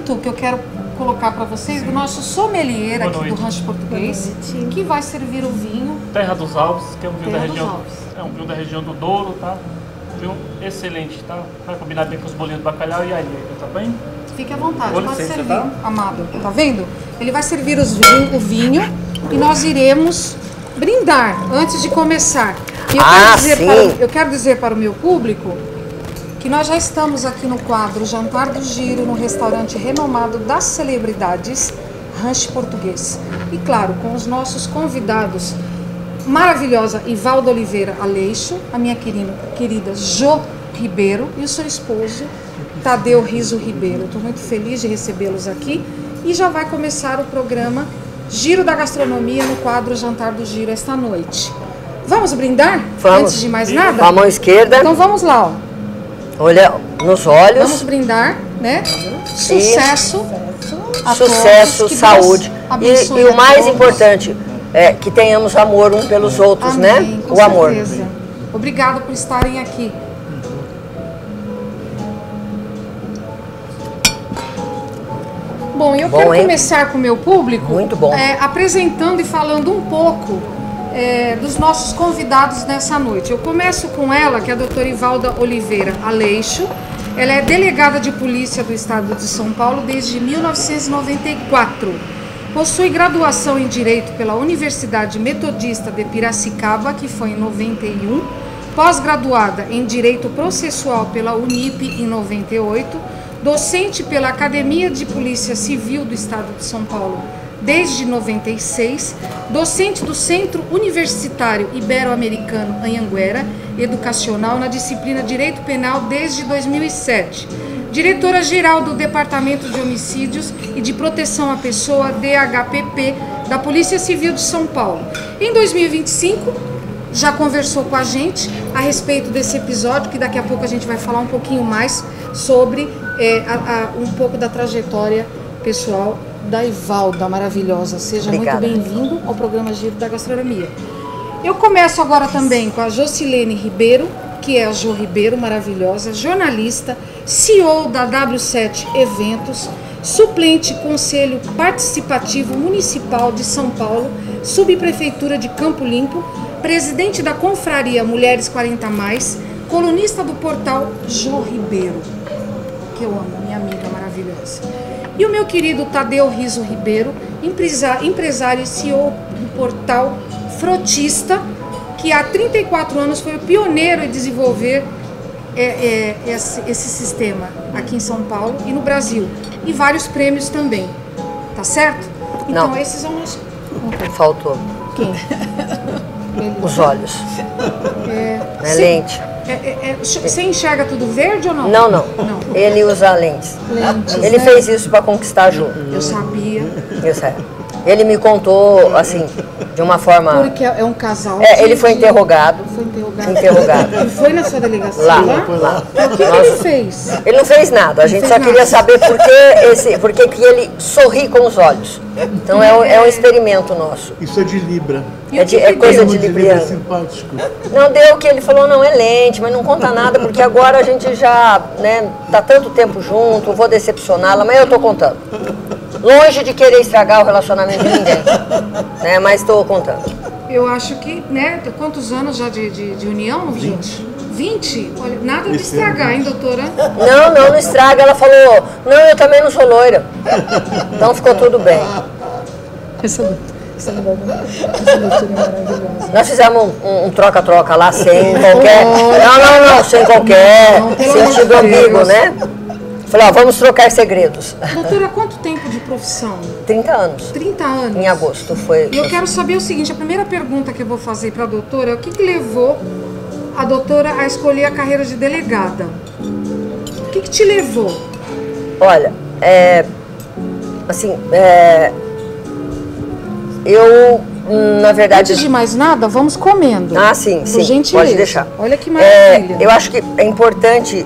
produto que eu quero colocar para vocês do nosso sommelier aqui do Rancho Português, que vai servir o vinho Terra dos Alves, que é um vinho Terra da dos região. Alves. É um vinho da região do Douro, tá? Um vinho excelente, tá? Vai combinar bem com os bolinhos de bacalhau e alheira, tá bem? Fique à vontade, Com pode licença, servir, tá? amado. Tá vendo? Ele vai servir o vinho e nós iremos brindar antes de começar. E eu quero dizer para o meu público que nós já estamos aqui no quadro Jantar do Giro, no restaurante renomado das celebridades, Rancho Português. E claro, com os nossos convidados, maravilhosa Ivalda Oliveira Aleixo, a minha querida Jo Ribeiro e o seu esposo, Tadeu Riso Ribeiro. Estou muito feliz de recebê-los aqui e já vai começar o programa Giro da Gastronomia no quadro Jantar do Giro esta noite. Vamos brindar? Vamos. Antes de mais nada? Com a mão esquerda. Então vamos lá, ó. Olha nos olhos. Vamos brindar, né? Sucesso. A Sucesso, todos, que saúde. Deus abençoe E o a mais todos. importante é que tenhamos amor uns pelos outros, Amém, né? com O amor. certeza. Obrigado por estarem aqui. Bom, eu quero começar com o meu público. Muito bom. Apresentando e falando um pouco dos nossos convidados nessa noite. Eu começo com ela, que é a doutora Ivalda Oliveira Aleixo. Ela é delegada de polícia do estado de São Paulo desde 1994. Possui graduação em Direito pela Universidade Metodista de Piracicaba, que foi em 91. Pós-graduada em Direito Processual pela Unip em 98. Docente pela Academia de Polícia Civil do Estado de São Paulo desde 96, docente do Centro Universitário Ibero-Americano Anhanguera Educacional na disciplina Direito Penal desde 2007, diretora-geral do Departamento de Homicídios e de Proteção à Pessoa, DHPP, da Polícia Civil de São Paulo. Em 2025, já conversou com a gente a respeito desse episódio, que daqui a pouco a gente vai falar um pouquinho mais sobre um pouco da trajetória pessoal da Ivalda, maravilhosa. Seja Obrigada. Muito bem-vindo ao programa Giro da Gastronomia. Eu começo agora também com a Jocilene Ribeiro, que é a Jo Ribeiro, maravilhosa, jornalista, CEO da W7 Eventos, suplente Conselho Participativo Municipal de São Paulo, Subprefeitura de Campo Limpo, presidente da Confraria Mulheres 40+, colunista do portal Jo Ribeiro, que eu amo, minha amiga maravilhosa. E o meu querido Tadeu Riso Ribeiro, empresário e CEO do portal Frotista, que há 34 anos foi o pioneiro em desenvolver esse sistema aqui em São Paulo e no Brasil. E vários prêmios também. Tá certo? Então, esses são os... Faltou. Quem? Os olhos. Lente. Você enxerga tudo verde ou não? Não. Ele usa lentes. Ele fez isso para conquistar a Ju. Eu sabia. Isso é. Ele me contou, assim, de uma forma... Porque é um casal... ele foi interrogado. Ele foi na sua delegacia? Lá. O que ele fez? Ele não fez nada. A gente só queria saber por que ele sorri com os olhos. Então é um experimento nosso. Isso é de Libra. É coisa de libriano. Simpático. Não deu que ele falou, não, é lente, mas não conta nada, porque agora a gente já, tá tanto tempo junto, vou decepcioná-la, mas eu tô contando. Longe de querer estragar o relacionamento de ninguém, mas estou contando. Eu acho que, quantos anos já de união, gente? 20? Olha, nada de estragar, hein, doutora? Não estraga. Ela falou, não, eu também não sou loira. Então ficou tudo bem. Essa doutora é maravilhosa. Nós fizemos um troca-troca lá, sem qualquer... Não, sem qualquer sentido ambíguo, né? Falei, vamos trocar segredos. Doutora, quanto tempo de profissão? 30 anos. 30 anos? Em agosto foi. E eu quero saber o seguinte, a primeira pergunta que eu vou fazer para a doutora é o que levou a doutora a escolher a carreira de delegada? O que te levou? Olha, eu, na verdade... Antes de mais nada, vamos comendo. Sim, por gentileza. Pode deixar. Olha que maravilha. Eu acho que é importante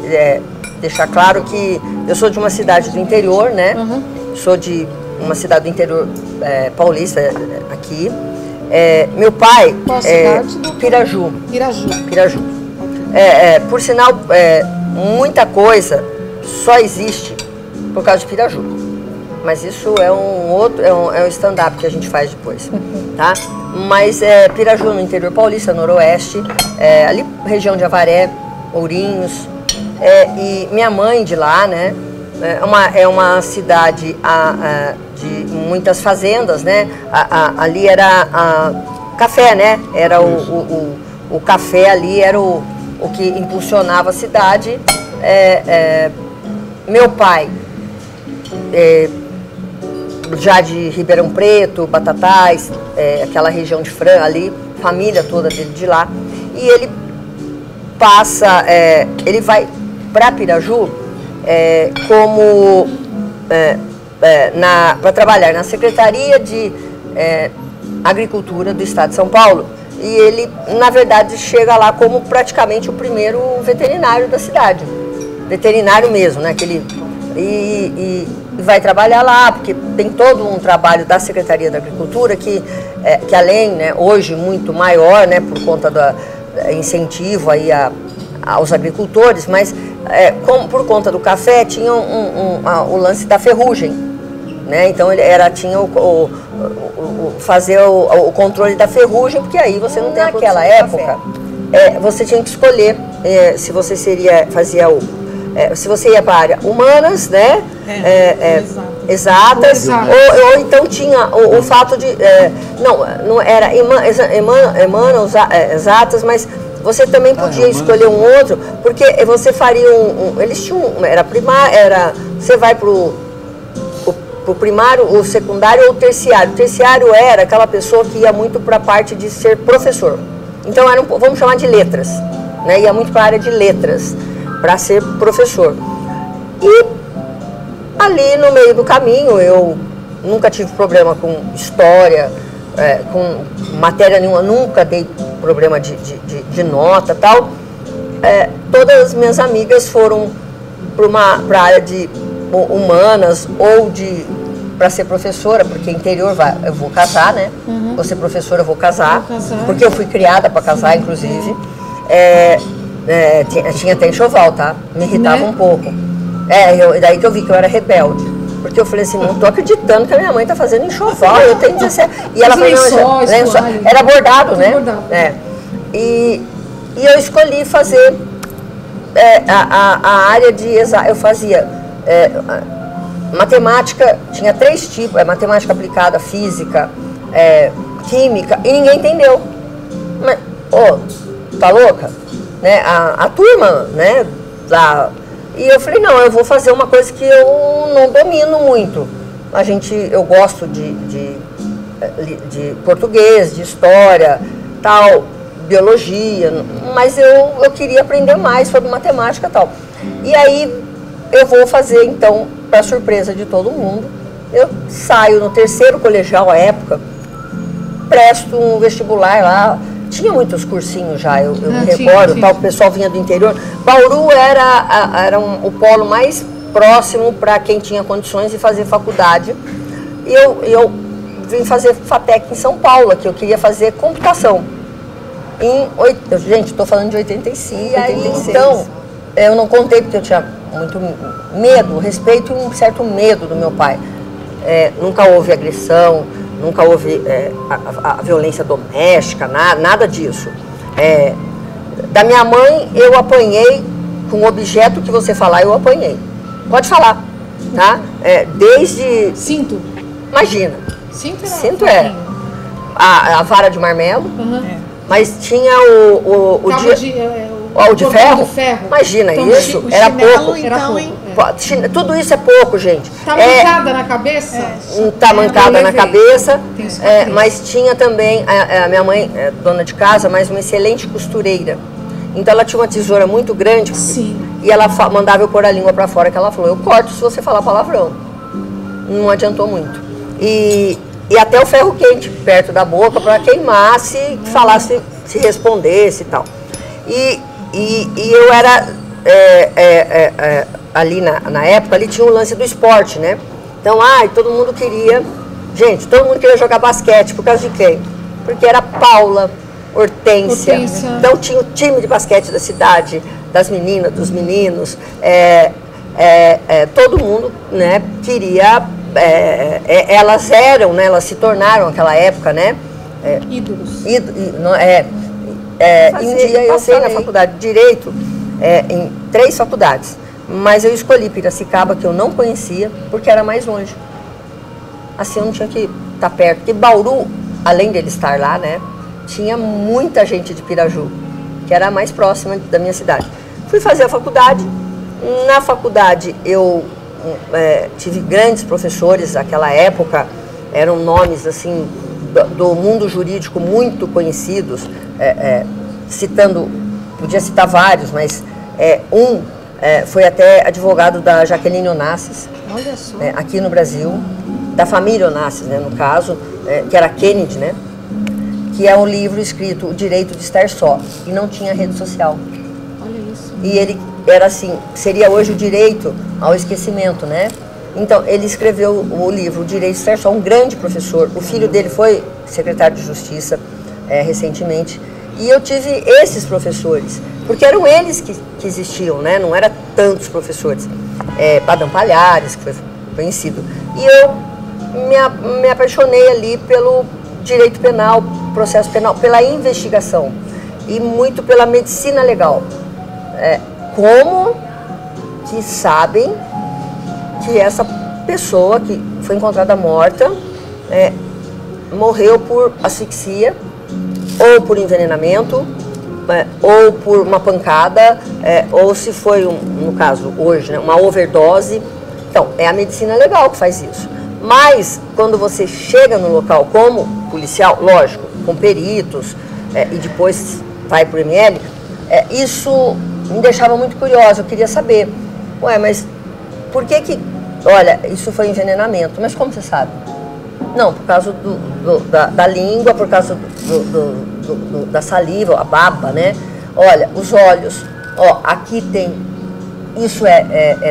deixar claro que eu sou de uma cidade do interior, né? Uhum. Sou de uma cidade do interior paulista, aqui. Meu pai Qual é cidade? Piraju. Piraju. Por sinal, muita coisa só existe por causa de Piraju. mas isso é um outro, é um stand-up que a gente faz depois, tá? Mas Piraju, no interior paulista, noroeste, ali região de Ourinhos, e minha mãe de lá, né? É uma cidade de muitas fazendas, né? Ali era café, né? Era o café ali, era o que impulsionava a cidade. Meu pai, já de Ribeirão Preto, Batatais, aquela região de Franca ali, família toda dele de lá, e ele passa, ele vai para Piraju para trabalhar na Secretaria de Agricultura do Estado de São Paulo, e ele, na verdade, chega lá como praticamente o primeiro veterinário da cidade, veterinário mesmo, né? E vai trabalhar lá, porque tem todo um trabalho da Secretaria da Agricultura que além, né, hoje muito maior, né, por conta do incentivo aí aos agricultores, mas por conta do café tinha o lance da ferrugem, né? Então ele tinha fazer o controle da ferrugem, porque aí você não tem naquela época, você tinha que escolher se você se você ia para a área humanas, né? Exatas, ou então tinha o fato de não era exatas, mas você também podia escolher um outro, porque você faria eles tinham você vai pro primário, o secundário ou o terciário. O terciário era aquela pessoa que ia muito para a parte de ser professor. Então vamos chamar de letras, né? Ia muito para a área de letras, para ser professor. E ali no meio do caminho, eu nunca tive problema com história, com matéria nenhuma, nunca dei problema de nota e tal. Todas as minhas amigas foram para a área de humanas ou para ser professora, porque interior eu vou casar, né? Vou ser professora, eu vou casar, porque eu fui criada para casar, inclusive. Tinha até enxoval, tá? Me irritava um pouco. Daí que eu vi que eu era rebelde. Porque eu falei assim, não tô acreditando que a minha mãe tá fazendo enxoval, eu tenho 17. E ela falou, era bordado, né? E eu escolhi fazer a área de eu fazia matemática, tinha 3 tipos, matemática aplicada, física, química, e ninguém entendeu. Mas, tá louca? Né? A turma, né? E eu falei, não, eu vou fazer uma coisa que eu não domino muito. Eu gosto de português, de história, tal, biologia, mas eu queria aprender mais sobre matemática e tal. E aí eu vou fazer, então, para surpresa de todo mundo, eu saio no 3º colegial à época, presto um vestibular lá. Tinha muitos cursinhos já, eu me recordo, tal, o pessoal vinha do interior. Bauru era o polo mais próximo para quem tinha condições de fazer faculdade. E eu vim fazer FATEC em São Paulo, que eu queria fazer computação. Gente, estou falando de 85, 86. Então, eu não contei porque eu tinha muito medo, respeito e um certo medo do meu pai. Nunca houve agressão, nunca houve a violência doméstica, nada disso. Da minha mãe, eu apanhei com o objeto que você falar, eu apanhei. Pode falar, tá? Desde... Cinto? Imagina. Cinto a vara de marmelo, mas tinha o de ferro? Imagina, então, isso era pouco. Tudo isso é pouco, gente. Tá mancada na cabeça? Tá mancada na cabeça, mas tinha também, a minha mãe, dona de casa, mas uma excelente costureira. Então ela tinha uma tesoura muito grande. Sim. E ela mandava eu pôr a língua pra fora, que ela falou, eu corto se você falar palavrão. Não adiantou muito. E até o ferro quente perto da boca para queimar se falasse, se respondesse e tal. E eu era, ali na época, ali tinha um lance do esporte, né? Então, todo mundo queria jogar basquete, por causa de quem? Porque era Paula, Hortência. Então tinha o time de basquete da cidade, das meninas, dos meninos, todo mundo, né, queria elas eram, né, elas se tornaram naquela época, né? Ídolos. Um dia eu sei na faculdade de Direito, em 3 faculdades, mas eu escolhi Piracicaba, que eu não conhecia, porque era mais longe. Assim eu não tinha que estar perto, porque Bauru, além dele estar lá, né, tinha muita gente de Piraju, que era a mais próxima da minha cidade. Fui fazer a faculdade. Na faculdade eu tive grandes professores. Naquela época eram nomes assim do mundo jurídico muito conhecidos, citando, podia citar vários, mas foi até advogado da Jaqueline Onassis, olha só, aqui no Brasil, da família Onassis, né, no caso, que era Kennedy, né, que é um livro escrito O Direito de Estar Só, e não tinha rede social. Olha isso. E ele era assim, seria hoje o direito ao esquecimento, né? Então, ele escreveu o livro O Direito de Estar Só, um grande professor. O filho dele foi secretário de Justiça recentemente. E eu tive esses professores, porque eram eles que existiam, né? Não eram tantos professores. Padam Palhares, que foi conhecido. E eu me apaixonei ali pelo direito penal, processo penal, pela investigação e muito pela medicina legal. Como que sabem que essa pessoa que foi encontrada morta morreu por asfixia, ou por envenenamento, ou por uma pancada, ou se foi, no caso hoje, né, uma overdose. Então, é a medicina legal que faz isso. Mas, quando você chega no local como policial, lógico, com peritos, e depois vai para o ML, isso me deixava muito curiosa. Eu queria saber, mas por que olha, isso foi envenenamento, mas como você sabe? Não, por causa da língua, por causa da saliva, a baba, né? Olha, os olhos, aqui tem, isso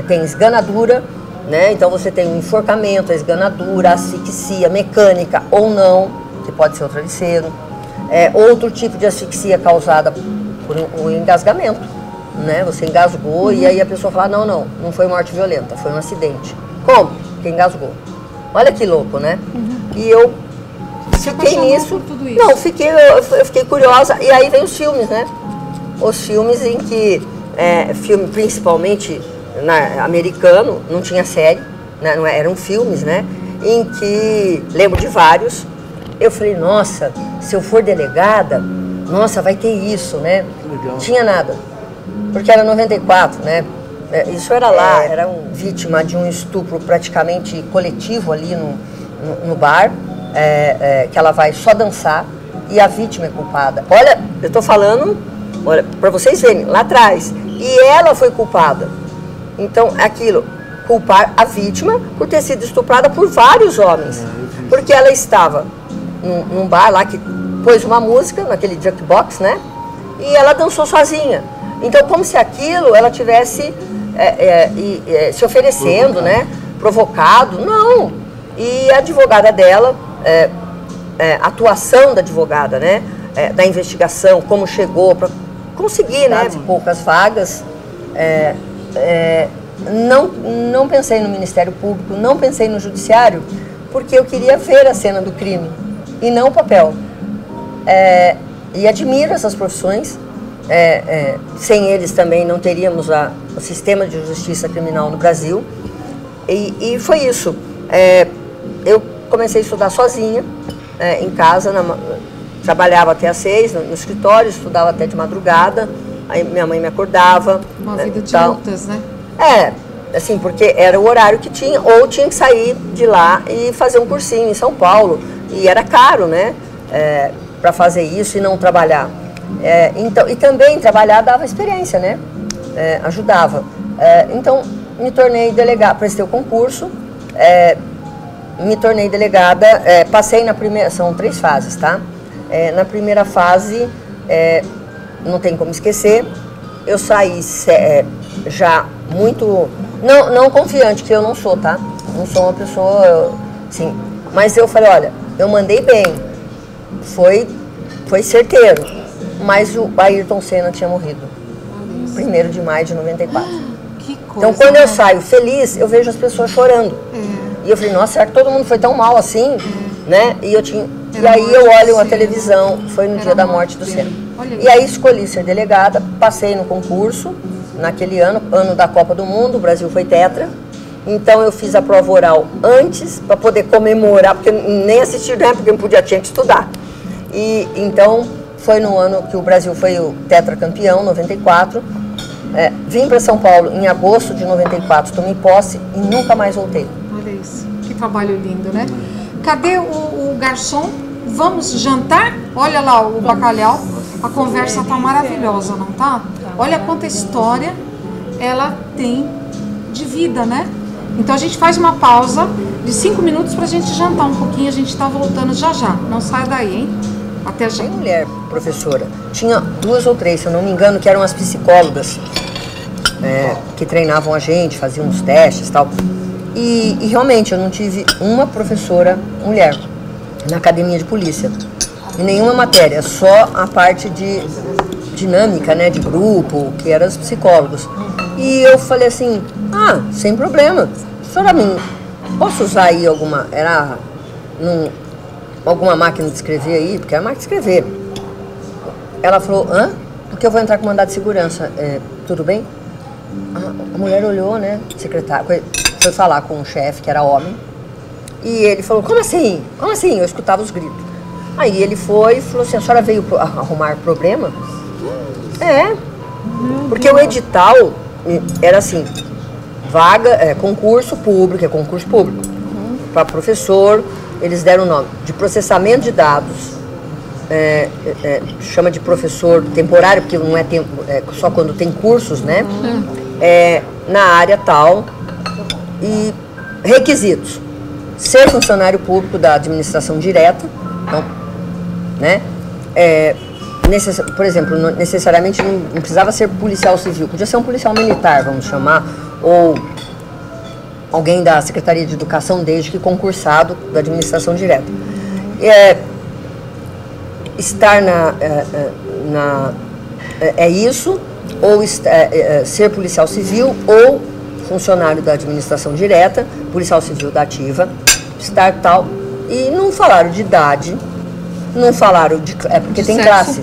tem esganadura, né? Então você tem um enforcamento, a esganadura, a asfixia mecânica ou não, que pode ser o travesseiro, outro tipo de asfixia causada por um engasgamento, né? Você engasgou e aí a pessoa fala, não foi morte violenta, foi um acidente. Como? Porque engasgou. Olha que louco, né? E eu fiquei nisso. Não, eu fiquei curiosa. E aí vem os filmes, né? Os filmes em que, filme principalmente americano, não tinha série, né? Não eram filmes, né? Em que, lembro de vários, eu falei, nossa, se eu for delegada, nossa, vai ter isso, né? Legal. Tinha nada, porque era 94, né? Isso era lá, era vítima de um estupro praticamente coletivo ali no bar, que ela vai só dançar e a vítima é culpada. Olha, eu tô falando, olha, para vocês verem, lá atrás, e ela foi culpada. Então, aquilo, culpar a vítima por ter sido estuprada por vários homens, porque ela estava num bar lá que pôs uma música, naquele jukebox, né? E ela dançou sozinha. Então, como se aquilo ela tivesse se oferecendo, né? Provocado. Não. E a advogada dela, a atuação da advogada, né? Da investigação, como chegou para conseguir, né? Poucas vagas. Não pensei no Ministério Público, não pensei no Judiciário, porque eu queria ver a cena do crime e não o papel. E admiro essas profissões. Sem eles também não teríamos o sistema de justiça criminal no Brasil. E foi isso. Eu comecei a estudar sozinha, em casa, trabalhava até às 6 no escritório, estudava até de madrugada, aí minha mãe me acordava. Uma vida de lutas, né? Assim, porque era o horário que tinha, ou tinha que sair de lá e fazer um cursinho em São Paulo, e era caro, né, para fazer isso e não trabalhar. Então, e também trabalhar dava experiência, né, ajudava. Então, me tornei delegada, prestei o concurso, me tornei delegada, passei na primeira, são 3 fases, tá? Na primeira fase, não tem como esquecer, eu saí já muito, não confiante, que eu não sou, tá? Não sou uma pessoa, assim, mas eu falei, olha, eu mandei bem, foi certeiro, mas o Ayrton Senna tinha morrido, 1º de maio de 94. Que coisa, então, quando eu saio feliz, eu vejo as pessoas chorando. E eu falei, nossa, será que todo mundo foi tão mal assim? Né? E aí eu olho a televisão, foi no dia da morte do Senna. E aí escolhi ser delegada, passei no concurso, naquele ano da Copa do Mundo, o Brasil foi tetra. Então eu fiz a prova oral antes, para poder comemorar, porque nem assisti, né? Porque tinha que estudar. E então foi no ano que o Brasil foi o tetracampeão, 94. Vim para São Paulo em agosto de 94, tomei posse e nunca mais voltei. Olha isso, que trabalho lindo, né? Cadê o garçom? Vamos jantar? Olha lá o bacalhau. A conversa tá maravilhosa, não tá? Olha quanta história ela tem de vida, né? Então a gente faz uma pausa de 5 minutos pra gente jantar um pouquinho. A gente tá voltando já já. Não sai daí, hein? Até já. Tem mulher, professora. Tinha 2 ou 3, se eu não me engano, que eram as psicólogas que treinavam a gente, faziam os testes e tal. E realmente eu não tive uma professora mulher na academia de polícia. Em nenhuma matéria, só a parte de dinâmica, né, de grupo, que eram os psicólogos. E eu falei assim, sem problema. Senhora, posso usar aí alguma máquina de escrever aí? Porque era máquina de escrever. Ela falou, porque eu vou entrar com mandado de segurança. Tudo bem? A mulher olhou, né, secretário, foi falar com o chefe, que era homem. E ele falou, como assim? Como assim? Eu escutava os gritos. Aí ele foi e falou assim, a senhora veio arrumar problema? Porque o edital era assim, vaga, concurso público, concurso público. Para professor, eles deram o nome de processamento de dados, chama de professor temporário, porque não é tempo, só quando tem cursos, né? Na área tal. E requisitos: ser funcionário público da administração direta, então, né? Por exemplo, necessariamente não precisava ser policial civil, podia ser um policial militar, vamos chamar, ou alguém da Secretaria de Educação, desde que concursado da administração direta. Estar isso, ou ser policial civil, ou funcionário da administração direta, policial civil da ativa, estar tal. E não falaram de idade, não falaram de... porque tem sexo. Classe.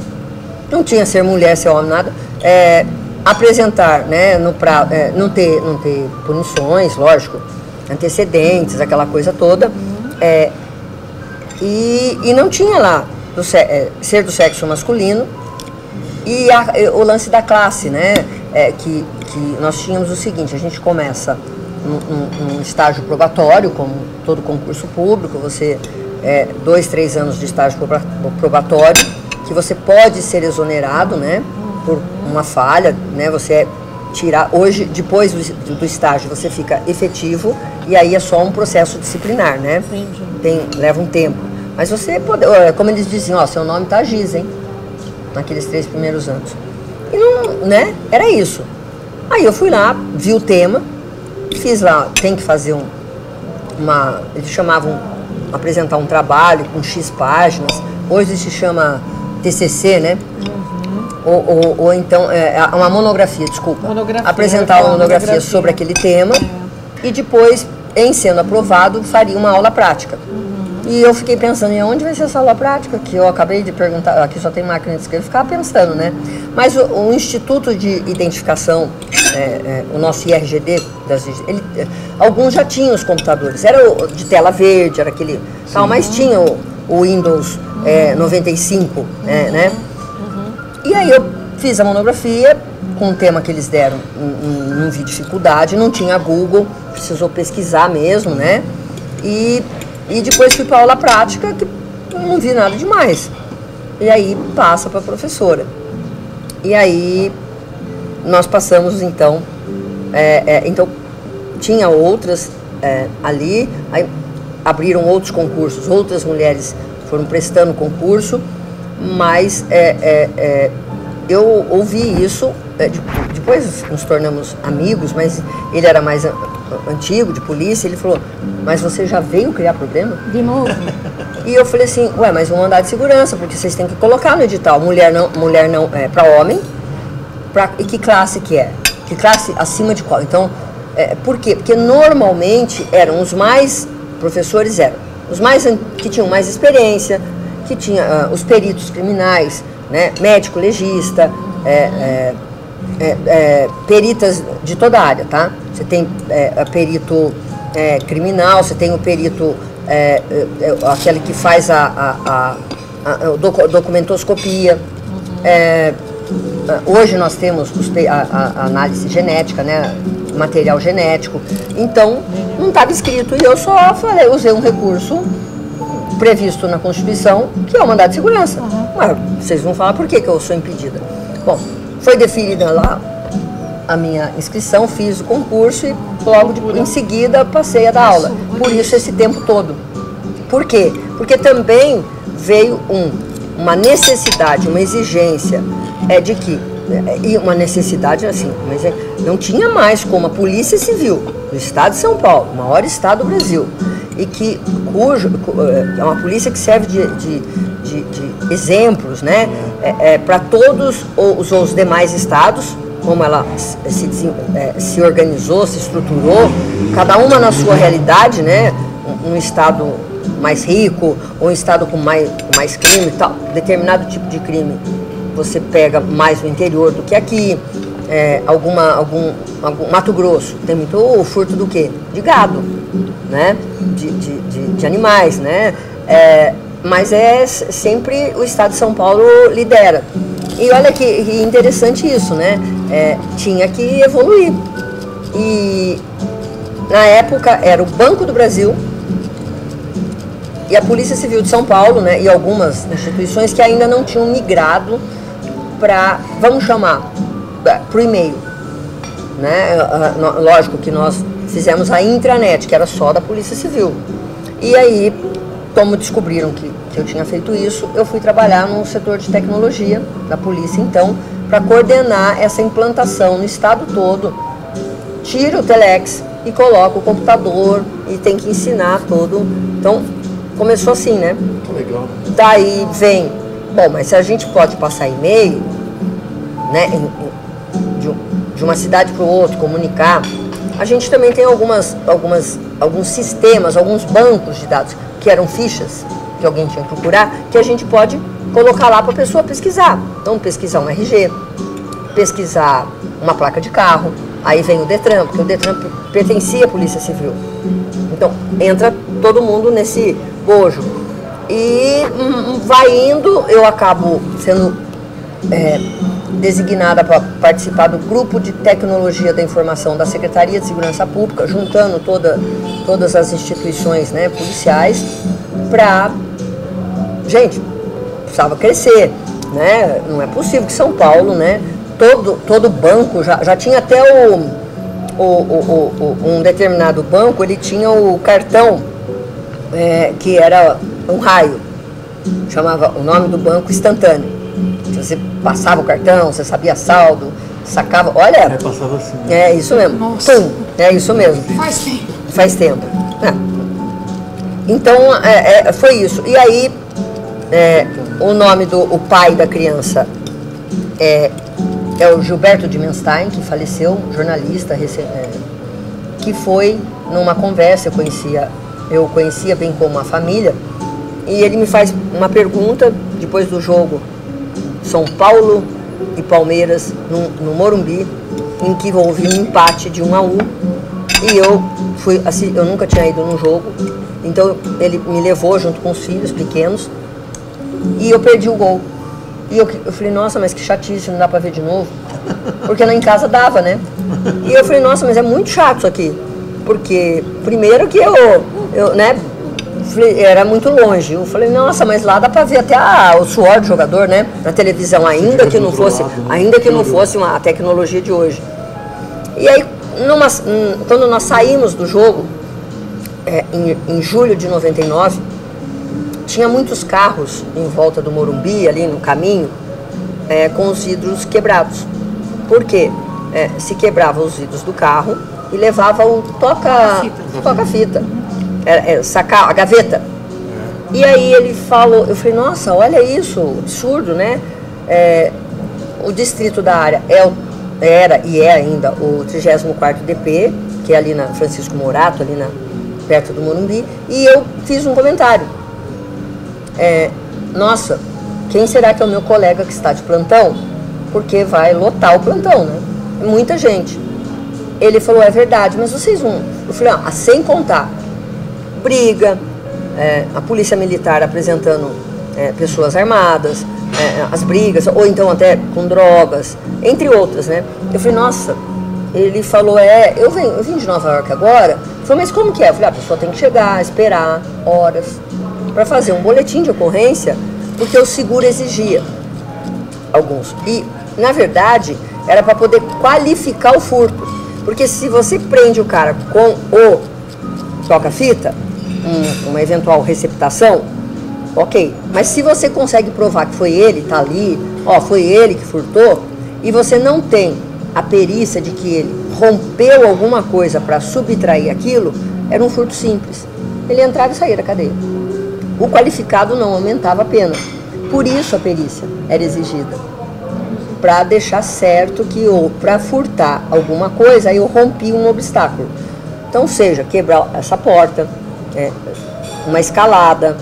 Não tinha ser mulher, ser homem, nada. Apresentar, né, não ter punições, lógico, antecedentes, aquela coisa toda. E não tinha lá ser do sexo masculino. E o lance da classe, né, que nós tínhamos o seguinte: a gente começa num estágio probatório, como todo concurso público, você 2, 3 anos de estágio probatório, que você pode ser exonerado, né, por uma falha, né, você hoje, depois do estágio, você fica efetivo, e aí é só um processo disciplinar, né, leva um tempo. Mas você pode, como eles diziam, seu nome tá Giz, hein, naqueles 3 primeiros anos. E não, né, era isso. Aí eu fui lá, vi o tema, fiz lá, tem que fazer eles chamavam apresentar um trabalho com X páginas, hoje se chama TCC, né? Ou então, uma monografia, desculpa. Apresentar uma monografia sobre aquele tema e depois, em sendo aprovado, faria uma aula prática. E eu fiquei pensando, em onde vai ser essa aula prática? Que eu acabei de perguntar, aqui só tem máquina de escrever, eu ficava pensando, né? Mas o Instituto de Identificação, o nosso IRGD, alguns já tinham os computadores, era de tela verde, era aquele tal, mas tinha o Windows 95, né? E aí eu fiz a monografia com o tema que eles deram, não vi dificuldade, não tinha Google, precisou pesquisar mesmo, né? E depois fui para a aula prática, que não vi nada demais. E aí passa para a professora. E aí nós passamos, então, então tinha outras ali, aí abriram outros concursos, outras mulheres foram prestando concurso, mas eu ouvi isso, depois nos tornamos amigos, mas ele era mais antigo, de polícia, ele falou, mas você já veio criar problema? De novo? E eu falei assim, mas vão mandar de segurança, porque vocês têm que colocar no edital, mulher não para homem, e que classe que é? Que classe acima de qual? Então, por quê? Porque normalmente eram os mais professores eram os que tinham mais experiência, que tinha os peritos criminais, né, médico legista, peritas de toda a área, tá? Você tem perito criminal, você tem o perito, aquele que faz a documentoscopia. Hoje nós temos a análise genética, né, material genético. Então, não estava escrito e eu só usei um recurso previsto na Constituição, que é o mandado de segurança. Mas vocês vão falar por que eu sou impedida. Bom, foi deferida lá a minha inscrição, fiz o concurso e logo em seguida passei a dar aula. Por isso esse tempo todo. Por quê? Porque também veio uma necessidade, uma exigência de que, e uma necessidade assim, mas não tinha mais como a Polícia Civil do Estado de São Paulo, o maior estado do Brasil, e que é uma polícia que serve de exemplos, né, para todos os demais estados, como ela se organizou, se estruturou, cada uma na sua realidade, né, um estado mais rico, ou um estado com mais crime e tal, determinado tipo de crime você pega mais no interior do que aqui. Mato Grosso tem muito furto do quê? De gado, né? De animais, né? Mas sempre o estado de São Paulo lidera. E olha que interessante isso, né? Tinha que evoluir. E na época era o Banco do Brasil e a Polícia Civil de São Paulo, né? E algumas instituições que ainda não tinham migrado para, vamos chamar, para o e-mail, né? Lógico que nós fizemos a intranet, que era só da Polícia Civil. E aí, como descobriram que eu tinha feito isso, eu fui trabalhar no setor de tecnologia da polícia, então, para coordenar essa implantação no estado todo. Tira o telex e coloca o computador e tem que ensinar todo. Então, começou assim, né? Que legal. Daí vem, bom, mas se a gente pode passar e-mail, né, de uma cidade para o outro, comunicar, a gente também tem alguns sistemas, alguns bancos de dados, que eram fichas, que alguém tinha que procurar, que a gente pode colocar lá para a pessoa pesquisar. Então, pesquisar um RG, pesquisar uma placa de carro, aí vem o Detran, porque o Detran pertencia à Polícia Civil. Então, entra todo mundo nesse bojo. E vai indo, eu acabo sendo designada para participar do grupo de tecnologia da informação da Secretaria de Segurança Pública, juntando todas as instituições, né, policiais, para... Gente, precisava crescer, né? Não é possível que São Paulo, né, todo banco, já tinha até um determinado banco, ele tinha o cartão, que era um raio, chamava o nome do banco instantâneo. Você passava o cartão, você sabia saldo, sacava, olha... passava assim. É isso mesmo. Nossa. Pum, é isso mesmo. Faz tempo. Faz tempo. Então, foi isso. E aí, o nome o pai da criança é o Gilberto Dimenstein, que faleceu, jornalista, que foi numa conversa, eu conhecia bem como a família, e ele me faz uma pergunta depois do jogo São Paulo e Palmeiras no Morumbi, em que houve um empate de 1-1, e eu nunca tinha ido num jogo, então ele me levou junto com os filhos pequenos e eu perdi o gol. E eu falei, nossa, mas que chatice, não dá pra ver de novo, porque lá em casa dava, né? E eu falei, nossa, mas é muito chato isso aqui, porque primeiro que eu né, era muito longe. Eu falei, nossa, mas lá dá pra ver até o suor do jogador, né? Na televisão, ainda que não fosse uma tecnologia de hoje. E aí, quando nós saímos do jogo, em julho de 99, tinha muitos carros em volta do Morumbi, ali no caminho, com os vidros quebrados. Por quê? Se quebrava os vidros do carro e levava o toca-fita. Sacar a gaveta. E aí ele falou, eu falei, nossa, olha isso, absurdo, né? O distrito da área era e é ainda o 34º DP, que é ali na Francisco Morato, ali perto do Morumbi, e eu fiz um comentário. Nossa, quem será que é o meu colega que está de plantão? Porque vai lotar o plantão, né? É muita gente. Ele falou, é verdade, mas vocês vão... Eu falei, sem contar briga, a polícia militar apresentando pessoas armadas, as brigas, ou então até com drogas, entre outras, né? Eu falei, nossa, ele falou, eu vim de Nova York agora. Ele falou, mas como que é? Eu falei, a pessoa tem que chegar, esperar horas para fazer um boletim de ocorrência, porque o seguro exigia alguns. E, na verdade, era para poder qualificar o furto. Porque se você prende o cara com o toca-fita, uma eventual receptação, ok. Mas se você consegue provar que foi ele, tá ali, foi ele que furtou, e você não tem a perícia de que ele rompeu alguma coisa para subtrair aquilo, era um furto simples. Ele entrava e saía da cadeia. O qualificado não aumentava a pena. Por isso a perícia era exigida. Para deixar certo que, ou para furtar alguma coisa, aí eu rompi um obstáculo. Então, seja quebrar essa porta, uma escalada,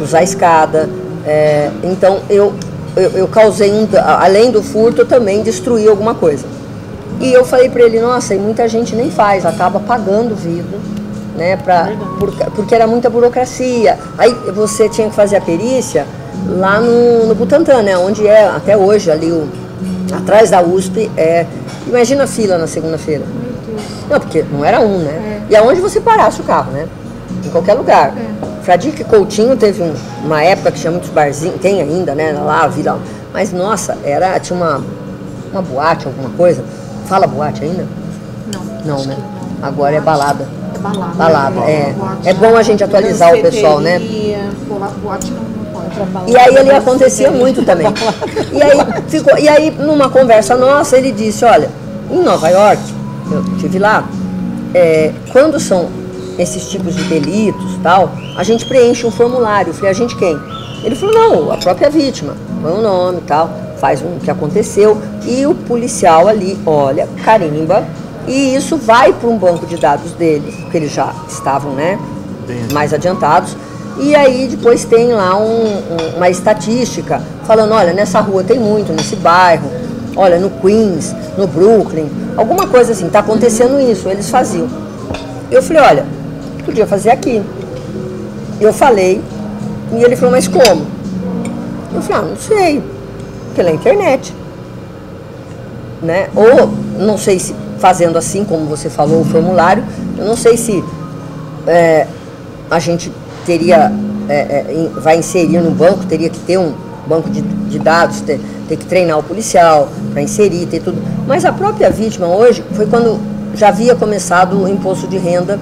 usar a escada. Então, eu causei, além do furto, eu também destruí alguma coisa. E eu falei para ele, nossa, e muita gente nem faz, acaba pagando o vidro, né, porque era muita burocracia. Aí você tinha que fazer a perícia lá no Butantã, né, onde é até hoje, ali atrás da USP, imagina a fila na segunda-feira. Não, porque não era né? E aonde você parasse o carro, né? Em qualquer lugar. Fradique Coutinho teve uma época que tinha muitos barzinhos, tem ainda, né, lá, a Vila. Mas, nossa, tinha uma boate, alguma coisa. Fala boate ainda? Não, né? Não. Agora é balada. É balada. Balada, É bom a gente atualizar o pessoal, né? Boate não pode. E aí ele acontecia muito também. E aí, numa conversa nossa, ele disse, olha, em Nova York, eu estive lá, quando são esses tipos de delitos tal, a gente preenche um formulário. Eu falei, a gente quem? Ele falou, não, a própria vítima, põe o nome tal, faz o que aconteceu, e o policial ali olha, carimba, e isso vai para um banco de dados deles, porque eles já estavam, né, mais adiantados, e aí depois tem lá uma estatística falando, olha, nessa rua tem muito, nesse bairro, olha, no Queens, no Brooklyn, alguma coisa assim, tá acontecendo isso, eles faziam. Eu falei, olha, podia fazer aqui. Eu falei, e ele falou, mas como? Eu falei, não sei, pela internet, né? Ou, não sei se fazendo assim, como você falou, o formulário, eu não sei se a gente teria, vai inserir no banco, teria que ter um banco de dados, ter que treinar o policial para inserir, ter tudo. Mas a própria vítima hoje, foi quando já havia começado o imposto de renda,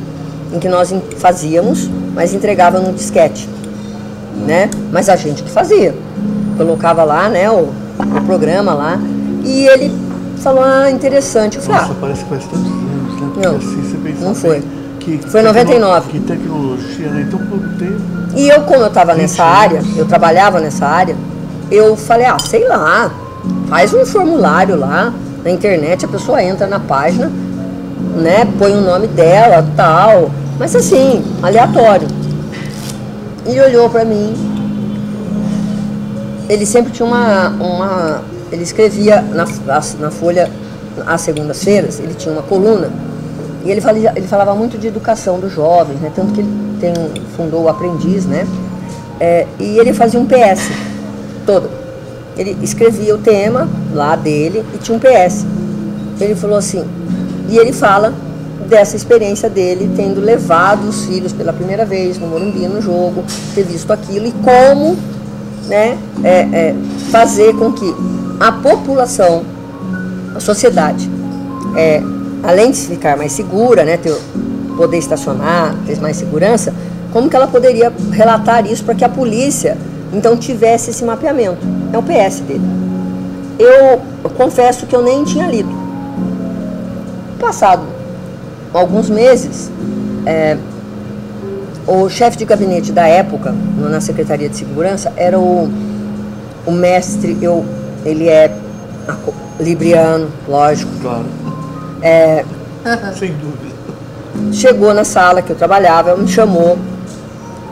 em que nós fazíamos, mas entregava num disquete, né? Mas a gente que fazia, colocava lá, né, o programa lá, e ele falou, interessante. Eu falei, nossa, parece que faz tantos anos, né? Não, assim, você pensa não foi. Foi em 99. Que tecnologia, né? Então, pouco tempo. E eu, como eu estava nessa área, eu trabalhava nessa área, eu falei, sei lá, faz um formulário lá na internet, a pessoa entra na página, né, põe o nome dela, tal, mas assim, aleatório. Ele olhou pra mim, ele sempre tinha ele escrevia na Folha, às segundas-feiras, ele tinha uma coluna, e ele falava muito de educação dos jovens, né, tanto que ele fundou o Aprendiz, né, e ele fazia um PS todo. Ele escrevia o tema lá dele e tinha um PS. Ele falou assim, e ele fala dessa experiência dele, tendo levado os filhos pela primeira vez no Morumbi, no jogo, ter visto aquilo e como, né, fazer com que a população, a sociedade, além de ficar mais segura, né, poder estacionar, ter mais segurança, como que ela poderia relatar isso para que a polícia, então, tivesse esse mapeamento. É o PS dele. Eu confesso que eu nem tinha lido. Passado alguns meses, o chefe de gabinete da época, na Secretaria de Segurança, era o mestre, ele é libriano, lógico. Claro. Sem dúvida. chegou na sala que eu trabalhava, me chamou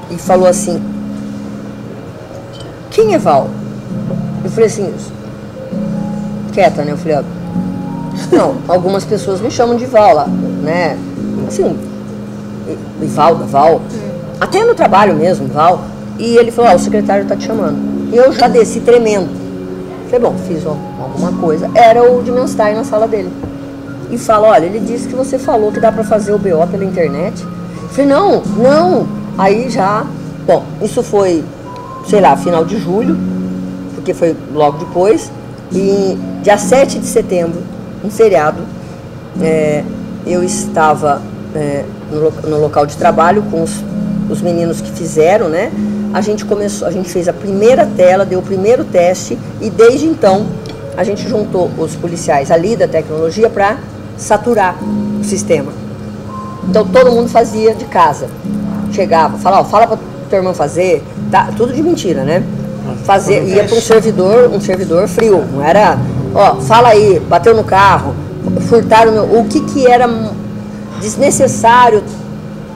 e falou assim: quem é Val? Eu falei assim, quieta, né? Eu falei, não, algumas pessoas me chamam de Val lá, né? Assim, e Val, até no trabalho mesmo, Val. E ele falou, o secretário tá te chamando. E eu já desci tremendo. Falei, bom, fiz alguma coisa. Era o de Menstein na sala dele. E fala, olha, ele disse que você falou que dá pra fazer o BO pela internet. Eu falei, não. Aí já, bom, isso foi, sei lá, final de julho, porque foi logo depois. E dia 7 de setembro, um feriado, eu estava no local de trabalho com os meninos que fizeram, né? A gente fez a primeira tela, deu o primeiro teste e desde então a gente juntou os policiais ali da tecnologia para saturar o sistema. Então todo mundo fazia de casa. Chegava, falava, fala para tua irmã fazer, tá, tudo de mentira, né? Ia para um servidor frio, não era, fala aí, bateu no carro, furtaram o que era desnecessário,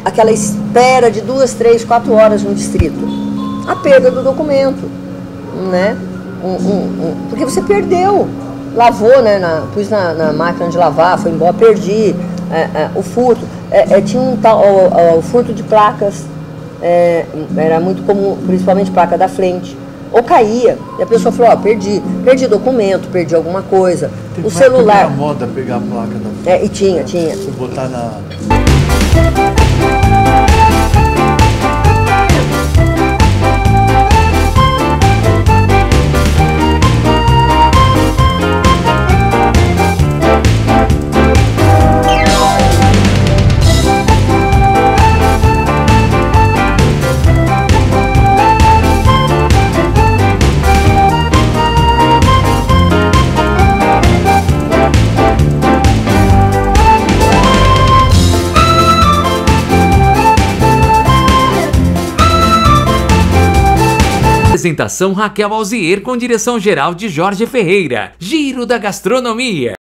aquela espera de 2, 3, 4 horas no distrito. A perda do documento, né? Porque você perdeu, lavou, né? Pus na máquina de lavar, foi embora, perdi. O furto, tinha o furto de placas, era muito comum, principalmente placa da frente. Ou caía, e a pessoa falou, perdi documento, perdi alguma coisa. Teve o celular. Era moda pegar a placa da frente. E tinha. Você botar na... Apresentação Raquel Alzier com direção geral de Jorge Ferreira. Giro da Gastronomia.